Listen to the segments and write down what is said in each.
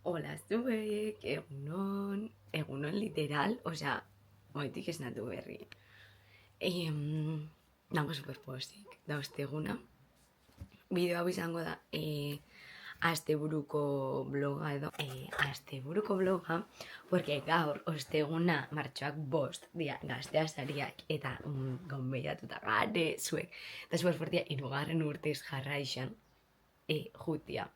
Hola, zuek, egunon literal, osea, moetik esnatu berri. Nago superpozik, da osteguna. Bideo hau izango da, asteburuko bloga edo, asteburuko bloga, porque gaur osteguna martxoak 5 dia gaztea sariak eta gonbidatuta gare zuek. Eta superfortia, 3. urtez jarraixan, jutia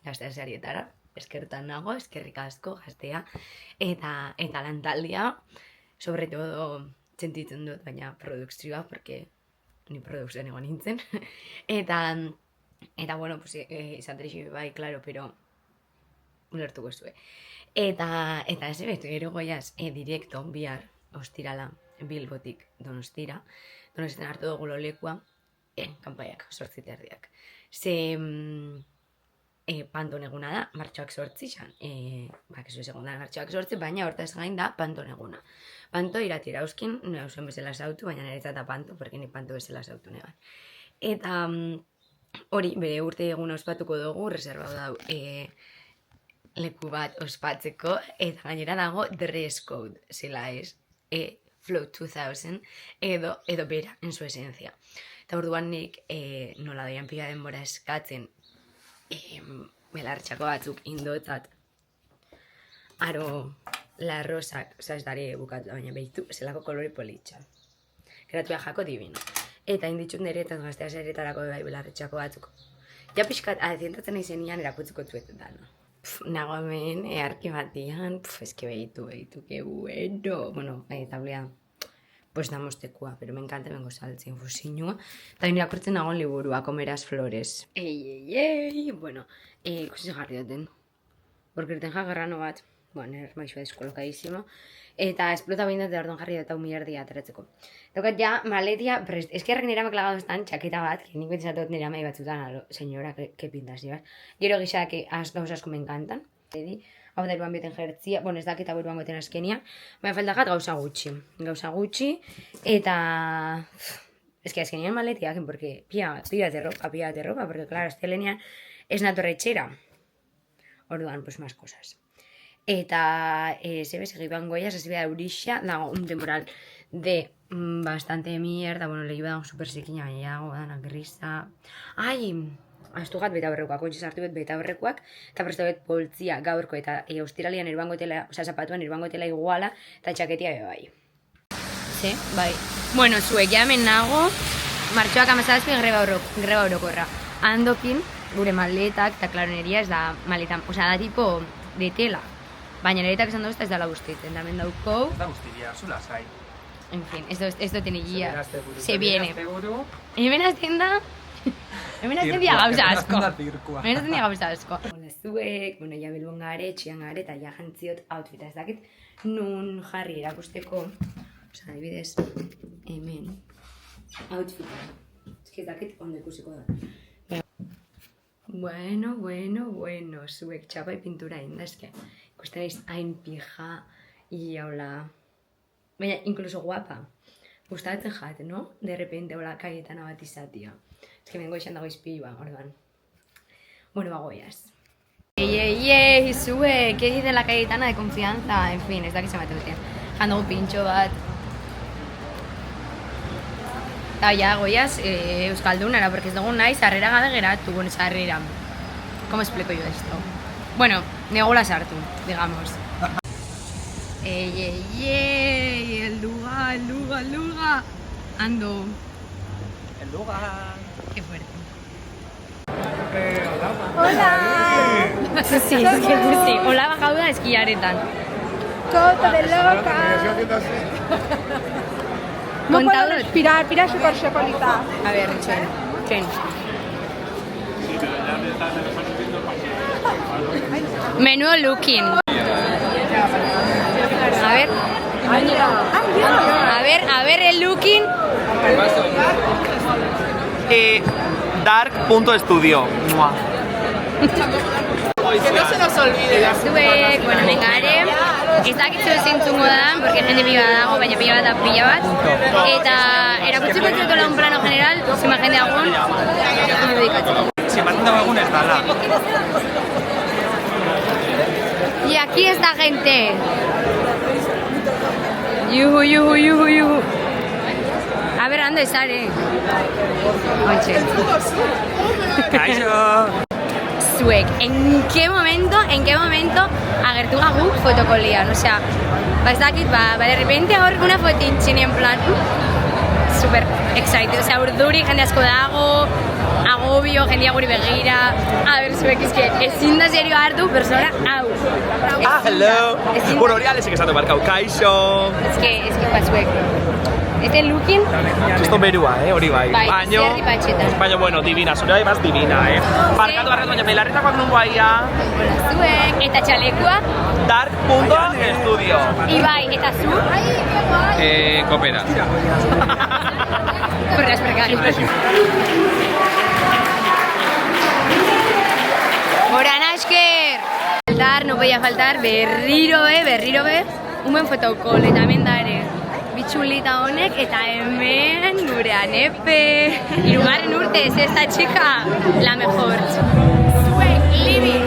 gaztea sarietara. Eskertan nago, eskerrik asko gaztea, eta lantaldia, sobre todo, sentitzen dut, baina produkzioa, porque ni produkzioan egon nintzen, eta bueno, pues, izan trixi bai, claro, pero ulertuko zue. Eta ez betu, ero goiaz, direkto, bihar, ostirala, Bilbotik donostira, donostitan hartu dugu lolekua, kanpaiak, 8:30. Ze... Panton eguna da, martxoak 8 izan. Bakizu egon da martxoak 8, baina hortaz gain da panton eguna. Panto iratira euskin, nire usen bezala zautu, baina niretzat da panto, porque ni panto bezala zautu negan. Eta hori, bere urte eguna ospatuko dugu, reservau dau leku bat ospatzeko, eta gainera dago dress code, zela ez, Flow 2000, edo bera, en su esencia. Eta orduan nik nola doian pila denbora eskatzen, belartxako batzuk indotzat aro la rosak, oza ez dare bukatu, baina behitu, zelako kolori politxa. Geratu jako divino. Eta inditxut niretaz gaztea zeretarako bai belartxako batzuk. Ja pixkat, adezientatzen izenian erakutzuko txuetan dana. Nago hemen, earki batian, eski behitu, que bueno. Bueno, tablea, pues damostekua, pero me encanta bengo saltzen fusinua. Eta irakurtzen nagoen liburua, Comerás flores. Bueno, ikusi jarri duten. Borkerten jagarrano bat, bueno, ermaixua deskolokadizimo. Eta esplota behin dut ardon jarri dut hau millardia ateratzeko. Daukat ja, maletia, eskerrek nire amak lagadoztan txaketa bat, que nik betzatot nire amai batzutan, alo, senyora, que pintas llevas. Gero gisa, que gauz asko me encantan. Hau da iruan beten jertzia, bueno, ez dakit hau iruan beten azkenia, baina faltakat gauza gutxi, eta... Ez que azkenian maletiak, porque pídate ropa, porque claro, estelenian ez natorra etxera. Orduan, pues más cosas. Eta, sebes, egiban goiaz, ez bida eurixa, dago un temporal de bastante mierda, bueno, lehi dago super sekina, baina dago, dana grisa... Ai! Aztu gat beta horrekoak, kontxez hartu bet beta horrekoak, eta presto bet poltzia gaurko eta ostiralian irbango tela, oza, zapatuan irbango tela iguala, eta txaketia be bai. Ze, bai. Bueno, zuek, ja hemen nago, martxoak amazazpi greba orokorra. Andokin, gure maletak, eta klaroneria ez da maleta, oza, da tipo de tela. Baina niretak esan dozta ez dala guztitzen, da men daukou. Ez da guztiria, zula zai. En fin, ez do tenillia. Se viene. Hemen azten da... Hemen azten dia gauza asko. Hola zuek, bueno, ja Bilbon gare, txian gare, eta ja jantziot outfita ez dakit nun jarri erakusteko, oza, adibidez, hemen, outfita. Ez que ez dakit ondo ikusiko da. Bueno, zuek txapai pintura inda, ez que ikusten eiz hain pija, hola, baina, incluso guapa. Gustatzen jat, no? De repente, hola, kaietana bat izatia. Ez que bengo esan dago izpilua, orduan. Bueno, bagoiaz. Zuek, que dice la Cayetana de confianza, en fin, ez dakiz emate dute. Jandugu pintxo bat. Eta ja, goiaz, Euskaldunara, porque ez dugu nahi, sarrera gabe geratu, bueno, sarrera. ¿Cómo explico yo esto? Bueno, negola sartu, digamos. El Luga. Ando. El lugar. Qué fuerte. Hola. Sí, es que sí. Hola, bajado da eskiaretan. Tota de loca. No puedo respirar, pira super xepolita. A ver, txen. Menudo looking. A ver el looking. Dark.studio. Que no se nos olvide. Zuek, bueno, nengare, ez dakitzu ezintzungo da, porque jende pila dago, baina pila bat da pila bat. Eta erakutsiko entzutola un plano general, zima jende agun, ondo dikatzeko. Zimatzen dago egun ez dala. aquí esta gente. Yuhu, yuhu, yuhu, yuhu. A ver, ¿dónde sale? Oye. Kaixo! Zuek, ¿en qué momento agertu gagu fotokolian? O sea, ez dakit, de repente hor una fotintxin en plan, super excited, o sea, urduri, jende asko dago, agobio, jendea guri begira, a ver, zuek, ezin da serio hartu, persona, hau. Hello! Bueno, hori alesek esatu barkau, kaixo! Es que zuek, este looking, Esto berua, hori bai. Bai, zerri patxetan. Baina, bueno, divina, zure bai baz divina, Barkatu barkatu, baina belarretakoak nungo aia. zuek, eta txalekua, Dark.estudio. Ibai, eta zu, Kopera. Correas precarios. Moran Asker! No podía faltar, berriro be, un buen fotokol, eta hemen dare. Bitxulita honek, eta hemen gure Anepe. Hirugarren urtez, esta chica, la mejor. Zuek, living.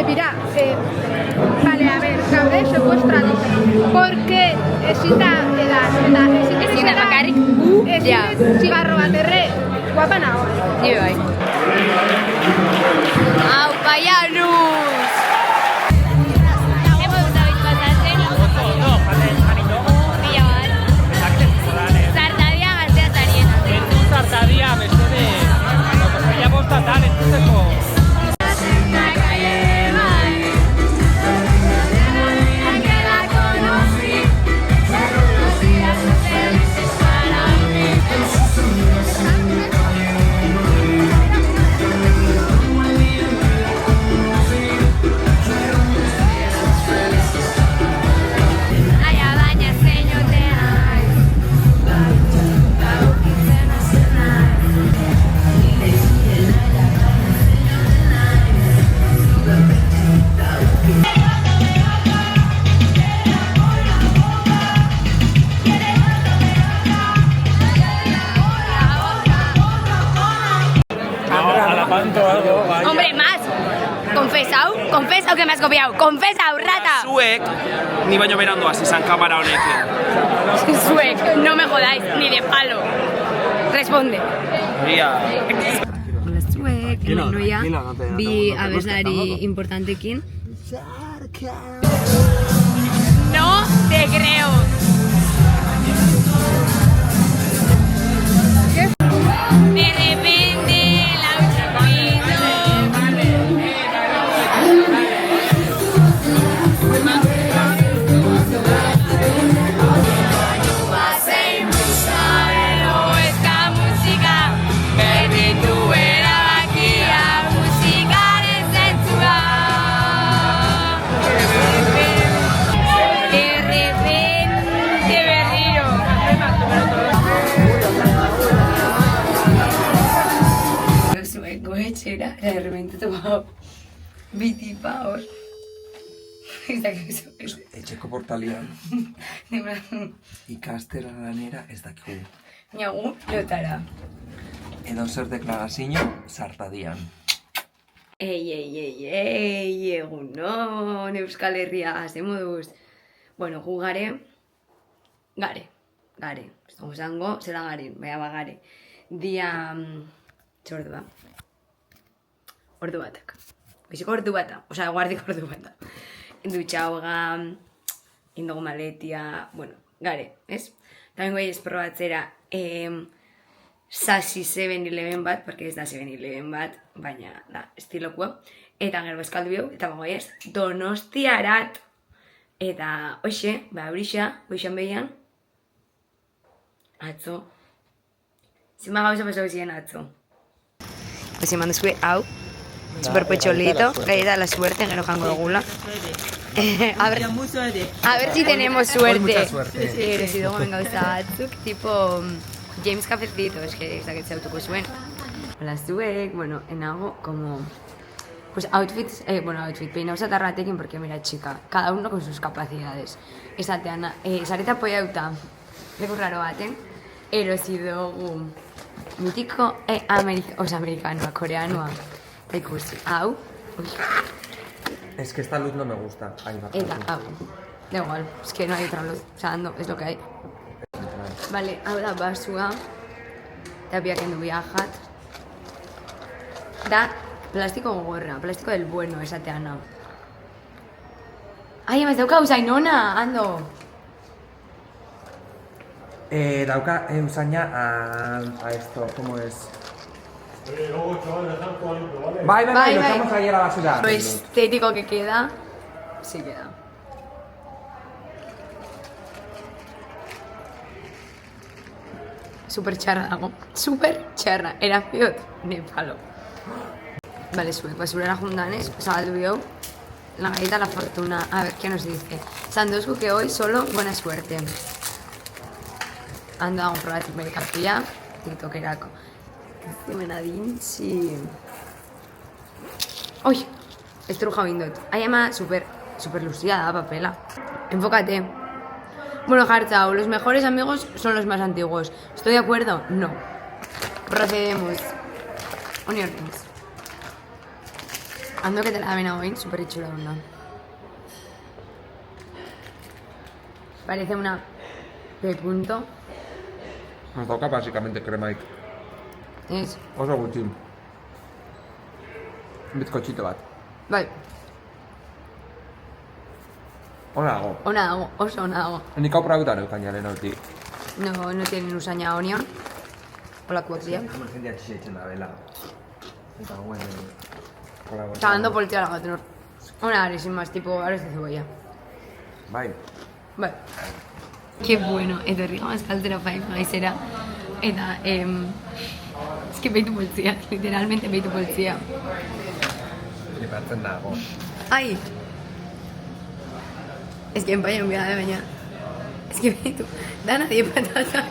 Mira, vale, a ver, gaude secuestrado. Porque ezita Ezin da bakarrik, ja. zigarro bat erre, guapa nago. Ni bai. Au, paianus! Hemos gustado pasatzen. Pila bat. Zartadia gaztea zarien. Zartadia, mesede. Baina bostatan, entzuteko. Hombre, más. Confesau que me has copiado. Confesau, rata. Zuek, ni baino berandu hasi izan kamera honekin. Zuek, no me jodáis, ni de palo. Responde. Ia. Hola, zuek, hemen noia, bi abeslari importantekin. No te creo. De repente, la esta música, bebe tu era aquí a música de sensual. De repente, berriro. Zuek goetxera, de repente tomado bitipaos. Etxeko portalian ikastera lanera ez dakigu. Niagu, lotara. Edo zer deklarazio zartadian. Ei, egunon, Euskal Herria, ze moduz. Bueno, gu gare. Estamos zango, zela garen, baina bagare. Dia, txordua. Ordu batak. Biziko ordu bata, oza, guardiko ordu bata. Dutxauga, indogo maletia, bueno, gare, ez? Tamen guai esprobatzera, Sasi 7-Eleven bat, porque ez da 7-Eleven bat, baina da, estilokua. Eta gero eskaldu biau, eta bagoa ez, Donostiarat. Eta, hoxe, horixa, goixan behian, atzo. Zima gauza pasau ziren atzo. Pues eman duzue, hau, super pecholito, gai da la suerte, gero jango dugula. A ver si tenemos suerte. Mucha suerte. Si dugu ben gauza batzuk, tipo James Cafecito, es que ez autuko zuen. Hola, zuek, bueno, enago como... Pues outfits, peinaus atarratekin, porque mira, chica, cada uno con sus capacidades. Esatean, sareta apoyauta, leku raro baten, erosi dugu mitiko amerikanoa, koreanoa. Eta ikusi, hau, Es que esta luz no me gusta. Ahí va. eta hau. Da igual, es que no hay otra luz, o sea, no, es lo que hay. Vale, hau da basua, eta biak endu viajat. Da plastiko gogorra, plastiko del bueno, esatean hau. Ai, emaz dauka usainona, ando. Dauka usaina a esto, ¿cómo es? Bye, lo echamos ahí a la basura. Lo estético que queda, sí queda. Super txarra dago, super txarra, era fiot, nepalo. Vale, zuek, basurera jundanez, zabaldu biau, la galleta de la fortuna, a ver, ¿qué nos dice? Sandosku que hoy solo buena suerte. Ando a comprobar mercancía, tiktokerako. Zimenadintzi. Oi, estruja bindot. Ai ama, super lucida da papela. Enfócate. Bueno, Hartzau, los mejores amigos son los más antiguos. ¿Estoy de acuerdo? No. Procedemos. Onion rings. Ando que te la ven a hoy, súper chula onda. Parece una de punto. Nos toca básicamente cremaik. Es. Oso gutxi. Bizkotxito bat. Bai, Ona dago. ona dago, oso ona dago. Nik hau probatuta neukan jalen hortik. No tienen usaina onion. Olakoak dira. Jendeak txietzen da bela. Eta guen... Eta ando poltzea lagaten hor. Ona gari, sin más, tipo aros de cebolla. Bai. Bai. Qué bueno, etorri gamaz kaltera fain maizera. Eta, es que beitu poltzia, literalmente beitu poltzia. Flipatzen dago. Ai! Es que empaia un de baina. Es que beitu, da nadie patatak.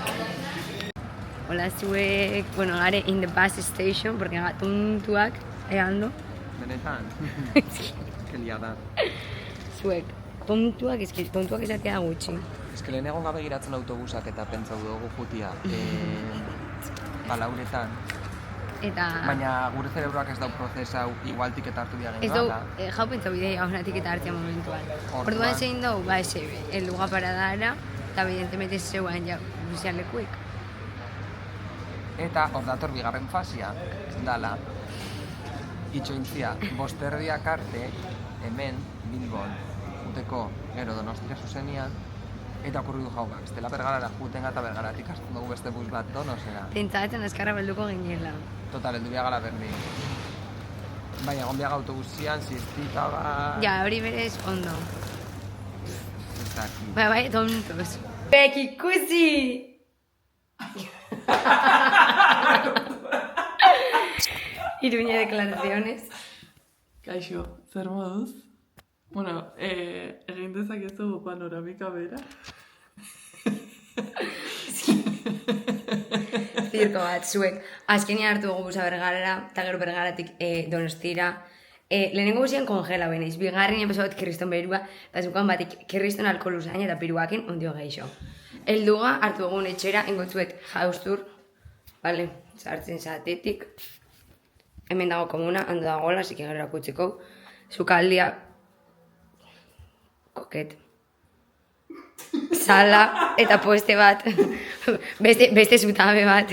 Hola zuek, bueno, gare in the bus station, porque gatuntuak eando. Benetan. Que liada. Zuek, tontuak esatea gutxi. Ez que lehenago gabe giratzen autobusak eta pentsau dugu jutia. Balauretan. Eta... Baina gure zerebroak ez dau prozesau igual tiketa hartu diagin ez dau, jau pentsau bidea una tiketa hartzea momentuan. Orduan zein dau, ba ese, el lugar paradara, eta evidentemente zeuan ja, bizian lekuik. Eta hor dator bigarren fasia, dala, itxointzia, bosterdiak arte, hemen, Bilbon, juteko, gero Donostira zuzenian, eta okurri du jau, bestela Bergarara juten gata Bergaratik hartzen dugu beste bus bat Donosera. Pentsatzen azkarra belduko ginela. Total, heldu biagala berdi. Bai, egon biaga autobusian, siestita bat... Ja, hori berez ondo. Ez daki. Bai, tontos. Bek ikusi! Iruña declaraciones. Kaixo, zer moduz? Bueno, egin dezakezu panoramika bera. Zirko bat, zuek. Azkenean hartu dugu busa Bergarara, eta gero Bergaratik Donostira. Lehenengo busian kongela beneiz, bigarren enpeso bat kirriston berua, eta zukan batik kirriston alkohol usain eta piruaken ondio geixo. Elduga hartu dugun etxera, engotzuet jaustur, vale, sartzen zatetik. Hemen dago komuna, hando dagoela, así que gero erakutziko. Zukaldia, koket. Sala eta poste bat, beste zutabe bat.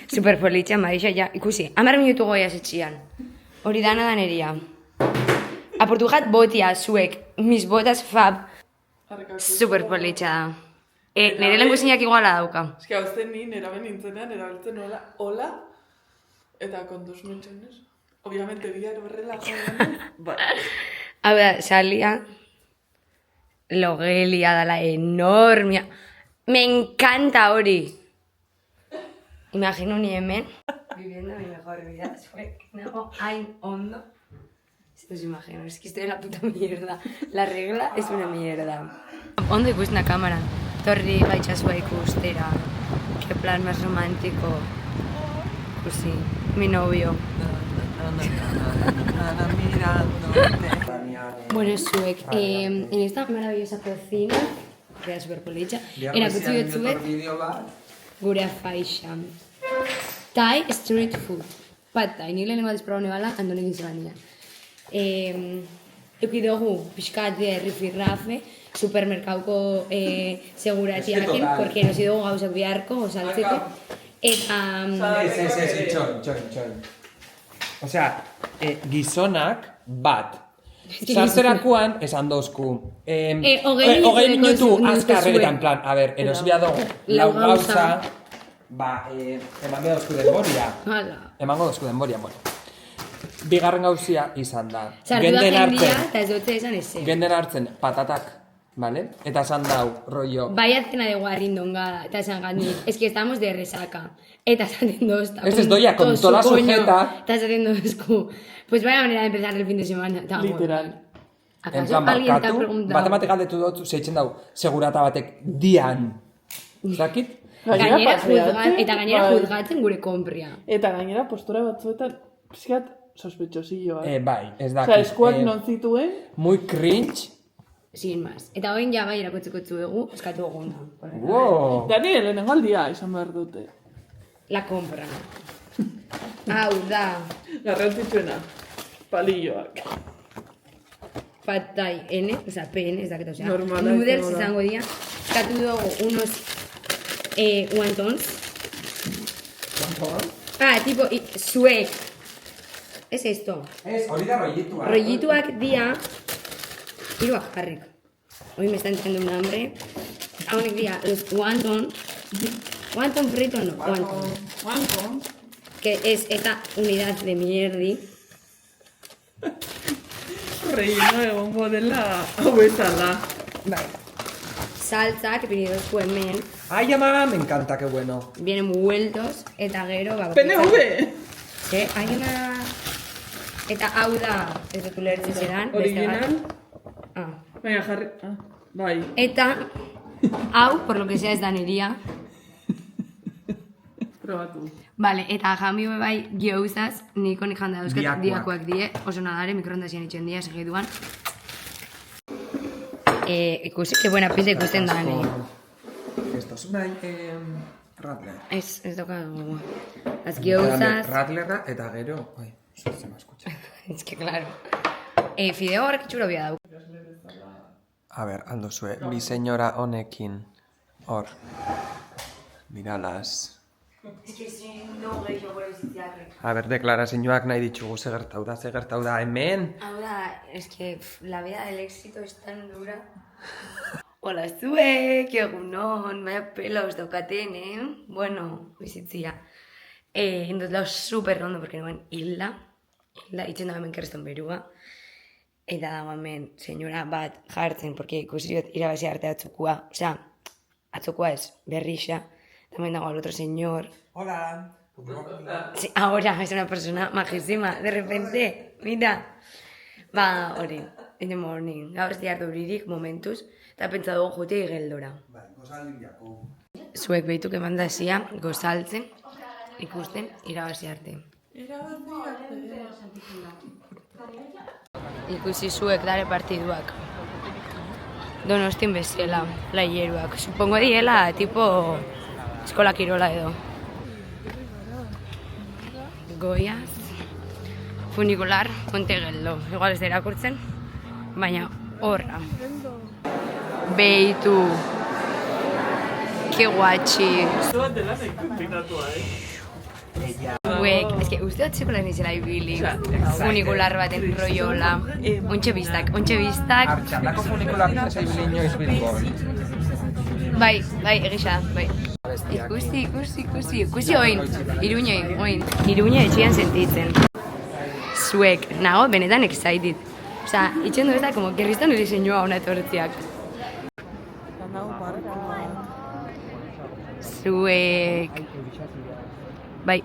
Superpolitxa, Marisa, ja, ikusi. 10 minutu goia zetxian. Hori dana da neria. Aportu jat botia, zuek, mis botas fab. Superpolitxa da. Nire lehen guzinak iguala dauka. Eski hau zen ni neraben nintzenean, erabiltzen nola, hola, eta kontuz mentxenez. Obviamente, bihar berrela joan. Hau da, salia, logelia dala enormia. Me encanta hori. Imagino ni hemen, viviendo mi mejor vida, zuek, nago hain ondo. Esto es imagino, es que estoy en la puta mierda. La regla es una mierda. Ondo ikusten da kamaran. Torri gaitxasua ikustera. Qué plan más romántico. Pues sí, mi novio. Bueno, zuek, en esta maravillosa cocina porque era superpolitxa. Erakutsi betzuet bideo bat. gure faixa. Thai street food. Pad Thai, nik lehenengo adizprobau nebala, Andonek izabania. Euki dugu, pixkat de rifirrafe, supermerkauko seguratxiakin, porque nosi dugu gauzak biharko, osaltzeko. Eta... Ez, itxoin. Osea, gizonak bat. Sartzerakoan esan dozku. Hogei minutu azkarre eta en plan, a ver, erosbia dugu, lau gauza, eman dozku denboria. Emango dozku denboria, bueno. Bigarren gauzia izan da. Sartuak jendia, eta ez dutze esan eze. Genden hartzen patatak, vale? Eta esan dau, rollo. Vaya cena de guarrindongada, eta esan gandik, es que estamos de resaca. Eta esaten dozta. Ez doia, con toda sujeta. Eta esaten dozku. Pues vaya manera de empezar el fin de semana. Literal. En plan, markatu, bat galdetu dut, zeitzen dau, segurata batek dian. Zakit? Gainera juzgatzen gure kompria. Eta gainera postura batzuetan, pixkat, sospetxosillo, Bai, ez Osea, dakit. eskuak non zituen, Muy cringe. Sin más. Eta hoin ja bai erakotzeko zuegu, eskatu eguna. Wow. Dani, lehenengo aldia izan behar dute. La compra. Hau da. Garrantzitsuena, palilloak. Pad Thai N, oza, PN, ez dakit, osea. Normala Noodles izango da. izango dira. Eskatu dugu unos wontons. Tipo, suek. Es esto. Ez, hori da rollituak. Rollituak dia. Hiruak jarrik. Hoy me está entrando un hambre. Haunek dia, los wonton. Wonton frito no, wonton. Wonton. Que es esta unidad de mierdi. Relleno egongo dela hau bezala. Bai. Salsa, que pinidozku hemen. Ay, ama, me encanta, qué bueno. Vienen vueltos, eta gero... PNV! Aina... Eta hau da, ez dut ulertzen zeran. Original? Ah. Baina jarri... bai. Eta hau, por lo que sea, ez da niria. Probatu. Vale, eta jamio bai giouzaz, niko nik janda dauzkat Diakoak. diakoak die, oso nadare, mikroondasian itxen dia, segiduan. Ikusi, que buena pinta ikusten da, Esto es una Radler. Ez dauka gogoa. Az giouzaz... Radlerra eta gero... Ai, se me escucha. Ez que, claro. Fideo horrek itxuro bia dau. A ver, aldo zue, bi señora honekin, hor, miralas. A ver, deklarazioak nahi ditugu segertau da, hemen. Hau da, es que la vida del éxito es tan dura. Hola, zuek, egunon, vaya pelos daukaten, Bueno, bizitzia. Indut lau super ondo, porque nuen hilda itxen dago hemen kerreston berua. Eta dago hemen, senyora bat jartzen, porque ikusiot irabazi arte atzukua. Osea, atzukua ez, berrixa. También dago al otro señor. Hola. Sí, ahora es una persona majísima. De repente, mira. Ba, hori, in the morning. Gaur ez diartu uririk momentuz. Eta pentsa dugu jute igeldora. Zuek behituk eman dazia, gozaltzen, ikusten, irabazi arte. Ikusi zuek dare partiduak. Donostin bezala, playeruak. Supongo diela, tipo, eskola kirola edo. Goiaz, funikular, Montegeldo. Igual ez da irakurtzen, baina horra. Beitu. Que guatxi. Zuat dela nahi kombinatua, Uek, eske, uste dut zikola nizela ibili. Funikular baten roiola. Ontxe biztak. Artxandako funikular ez aibili inoiz Bilbon. Bai, egisa, bai. Ikusi oin, Iruña etxean sentitzen. Zuek, nago, benetan excited. Osa, itxen du ez da, como, gerriztan hori zeinua hona etortziak. Zuek... Bai.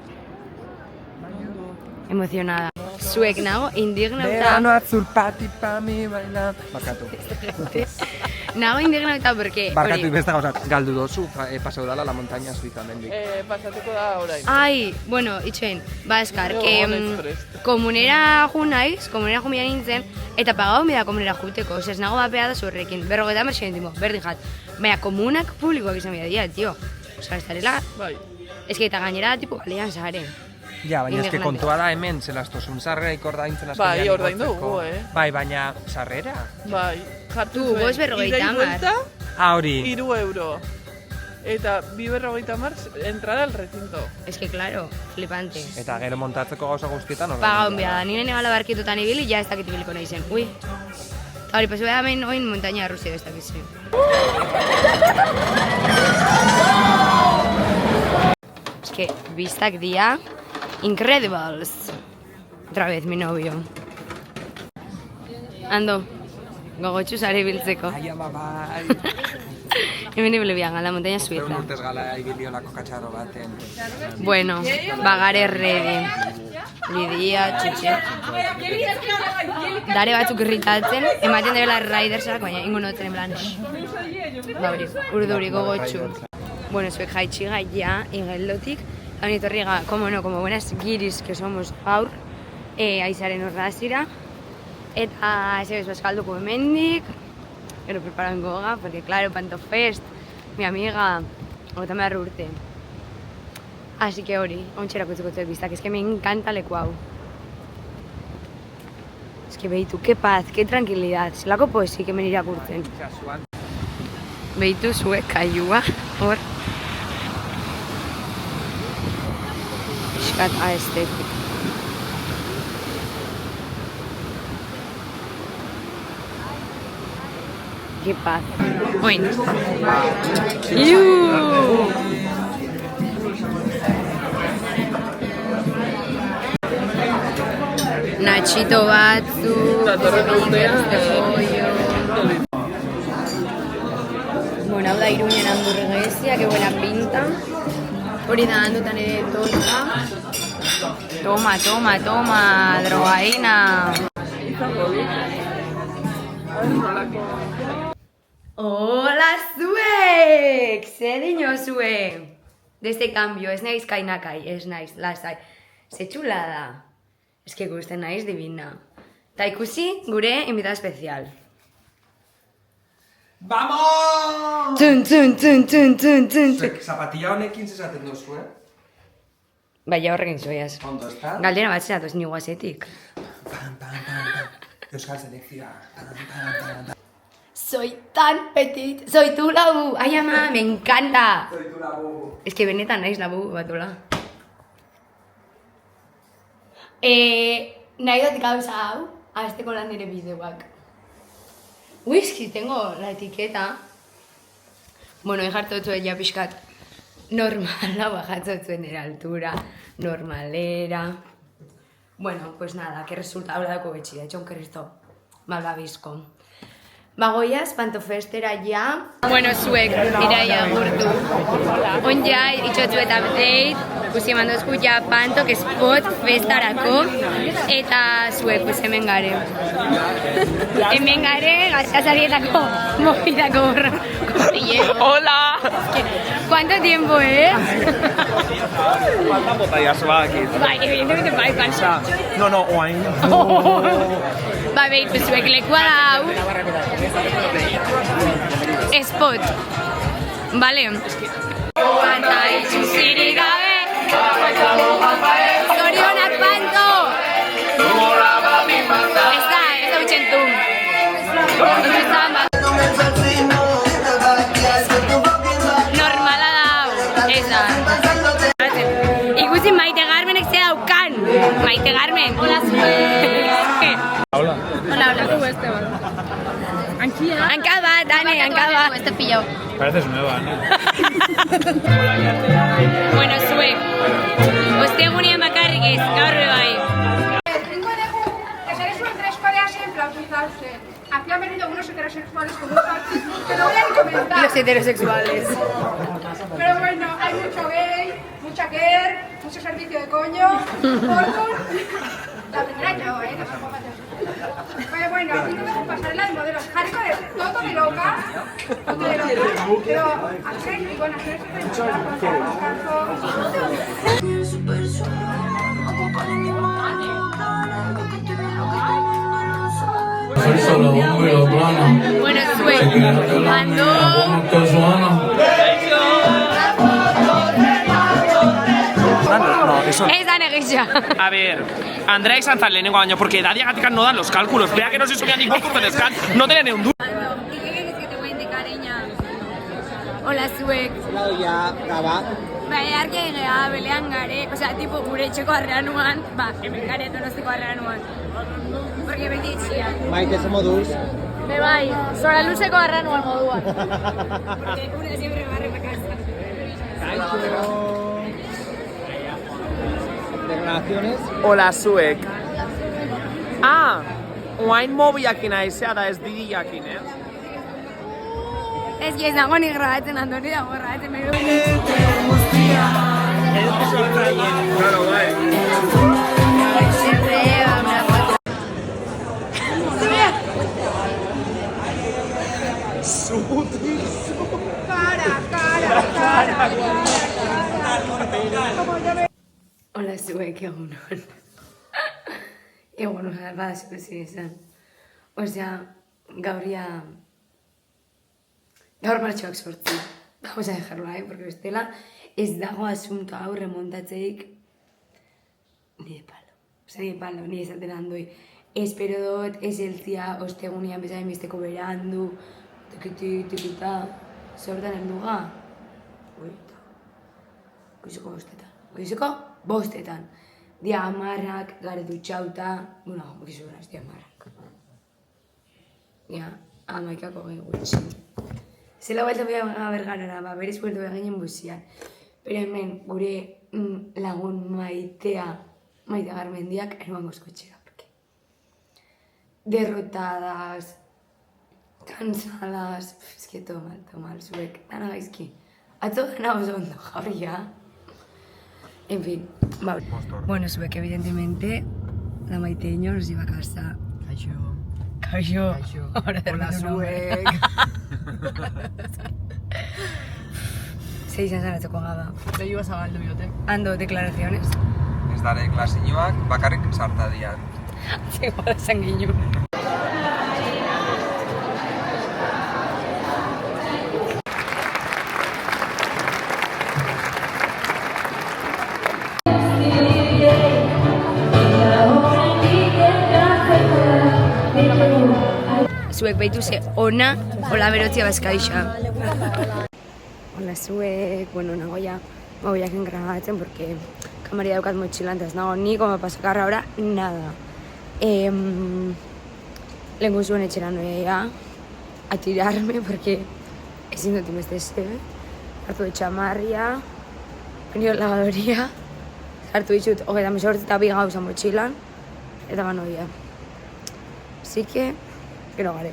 Emocionada. Zuek, nago, indignauta... Verano azul pati pa mi baila... Barkatu. Nago indignauta, porque... Barkatu beste gauza. Galdu dozu, pasau dala la montaña suiza mendik. Pasatuko da orain. Ai, bueno, itxoen, ba eskar, Express. komunera ju naiz, komunera ju mila nintzen, eta pagau me da komunera juteko, osea, ez nago bapea da zurrekin, 50 merxentimo, berdin jat. Baina komunak publikoak izan bida dira, tio. Osa, ez darela... Bai. Ez que eta gainera, tipo, kalean zare. Ja, baina eske Indignante. kontua da hemen, zelastozun sarrera ordaintzen azkenean. Bai, ordaindu dugu, Bai, baina sarrera? Bai. Jartu Tu, bost berrogeita ida y hamar. vuelta, Ah, hori. 3 euro. Eta 2,50 entrada al recinto. Ez que, claro, flipante. Eta gero montatzeko gauza guztietan Paga honbia da, nire negala barkitutan ibili, ja ez dakit ibiliko nahi zen. Ui. Eta hori, pasu beha hemen oin montaña rusio ez dakitzen. Es que, biztak dia, incredibles. Otra vez, mi novio. Ando, gogotxu zare biltzeko. Ai, ama, bai. Hemen ibili bian, la montaña suiza. Egun urtez gala ibiliolako katxarro baten. Bueno, bagare ready. Lidia, txutxe. Dare batzuk irritatzen, ematen dela ridersak, baina ingo notzen en plan. Bauri, urduri gogotxu. Bueno, zuek jaitxi gaia, igeldotik. Haun itorriga, como no, como buenas giris que somos gaur, aizaren horrazira. Eta ese bezu eskalduko hemendik. Gero preparauen goga, porque claro, Pantofest, mi amiga, otan behar urte. Así que hori, ontxerako etzuko zuek biztak, es que me encanta leku hau. Es que beitu, qué paz, qué tranquilidad, zelako poesi hemen irakurtzen. Beitu zuek kaiua, hor. Piskat aestetik. Qué paz. Oin. Iu! Nachito batzu, Datorren urtea. de pollo. Bueno, hau da Iruñen hamburguesia, que buena pinta. Hori da handutan ere torta. Toma, toma, toma, drogaína. Hola zuek! Ze dinozue? Desde cambio, ez naiz kainakai, ez naiz, lasai. Ze txula da. Ez que gusten naiz divina. Ta ikusi gure invita especial. Vamos! Tun, tun, tun, tun, tun, tun, tun. Zapatilla honekin zezaten duzu, Baina horrekin zoiaz. Ondo, ezta? Galdera bat zeratoz ni guazetik. Pam, pam, pam, pam. Euskal selekzioa. Pam, pam, pam, pam. Soy tan petit, soy tu labu. Ai ama, me encanta. Soy tu labu. Ez que benetan naiz labu batula. Nahi dut gauza hau, azteko lan nire bideoak. Ui, eski, tengo la etiqueta. Bueno, ejartotzuen ja pixkat normala, bajatzotuen nire altura, normalera. Bueno, pues nada, que resulta, habla dako betxi, da, etxon kerrizto, malbabizko. Bagoiaz, Pantofestera ja. Bueno, zuek, iraia gurtu. On ja, itxotzu eta update, pues eman dozku ja Pantok Spot festarako, eta zuek, pues hemen gare. Hemen gare, gazkazarietako, mojitako gorrillero. Hola! ¿Cuánto tiempo, Faltan botellas aquí. Bai, evidentemente bai, kansa. No, oain. Ba, behitu zuek, lekua da hau. Spot. Vale. Eta itxusirik gabe. Zorionak Panto! Ez da utxentu. Normala da hau, ez da. Ikusi Maite Garmenek ze daukan. Maite Garmen. Hola, Hola. Hola, hola. Hanka bat, Ane, hanka bat. Este pillao. Pareces nueva, ¿no? Bueno, zuek. Ostegunean bakarrik ez, gaur bai. Tengo de que se suelen 3 coreas siempre bautizarse. Aquí han venido unos heterosexuales como que no voy a ni comentar. Los heterosexuales. Pero bueno, hay mucho gay, mucha queer, mucho servicio de coño, Fortune. La primera yo, que tampoco me haces. Pero bueno, a mí no me hace pasarela de modelos hardcore, todo de loca, pero hacer y bueno, hacer solo bombo y lo plano. Bueno, Si zuek, quieres que la ando... mía, como que suena. No, eso... Ez da negizia. A ver, Andrea izan zan lehenengo baino, porque Dadia gatik no dan los cálculos. Vea que no se subían ni pocos de descan, no tenía ni un duro. ¿Y qué quieres que te cuente, cariña? Hola, zuek. Baina argi gara, belean gare, osea, tipo, gure etxeko harrean nuan, hemen gare Donostiko harrean nuan. Porque beti etxian. Maite ze moduz. Be bai, zora luzeko harrean nuan moduan. Porque una siempre barre la casa. Declaraciones. Hola, zuek. Ah, oain mobiakin aizea da ez didi jakin, Ez ki ez dago ni grabatzen, Andoni dago grabatzen, mero. Claro, bai. Hola, zuek, egunon. Egunon, badazko izan. Osea, gaur martxoak sortzi. Vamos a dejarlo ahí, porque bestela ez dago asunto hau remontatzeik ni de palo. Osea, ni de palo, ni esaten handoi. Espero dut, ez eltzia, ostegunian bezain besteko berandu, tikita, sortan helduga. Goizeko bostetan. Dia amarrak, gare dutxauta, bueno, gizura, ez dia amarrak. Ja, amaikako gehi gutxi. Zela baita bera bergarara, berez bueltu eginen buzian. Pero hemen, gure lagun Maitea Garmendiak eruan gozkotxera. Derrotadas, cansadas, es que todo mal, zuek, dana gaizki. Atzo dena oso ondo, jarria. En fin, va. Bueno, zuek, evidentemente, la Maiteño nos lleva a casa. Kaixo. Hola, zuek. Sei izan zaratzeko gaba. Lehiu zabaldu biote. Ando, declaraciones. Ez dare klasiñoak bakarrik sartadian. Igual esan ginen. Zuek behitu ze ona, hola berotzia bazkaixa. Hola zuek, bueno, nago ya, mobiaken grabatzen, porque kamaria daukat motxilan, eta ez nago ni, como pasakarra ahora, nada. Lehenko zuen etxera noia a tirarme, porque ezin dut imeste zebe. Hartu etxamarria, venio lavadoria, hartu ditut, 38 gauza motxilan, eta banoia. Así que, gero gare.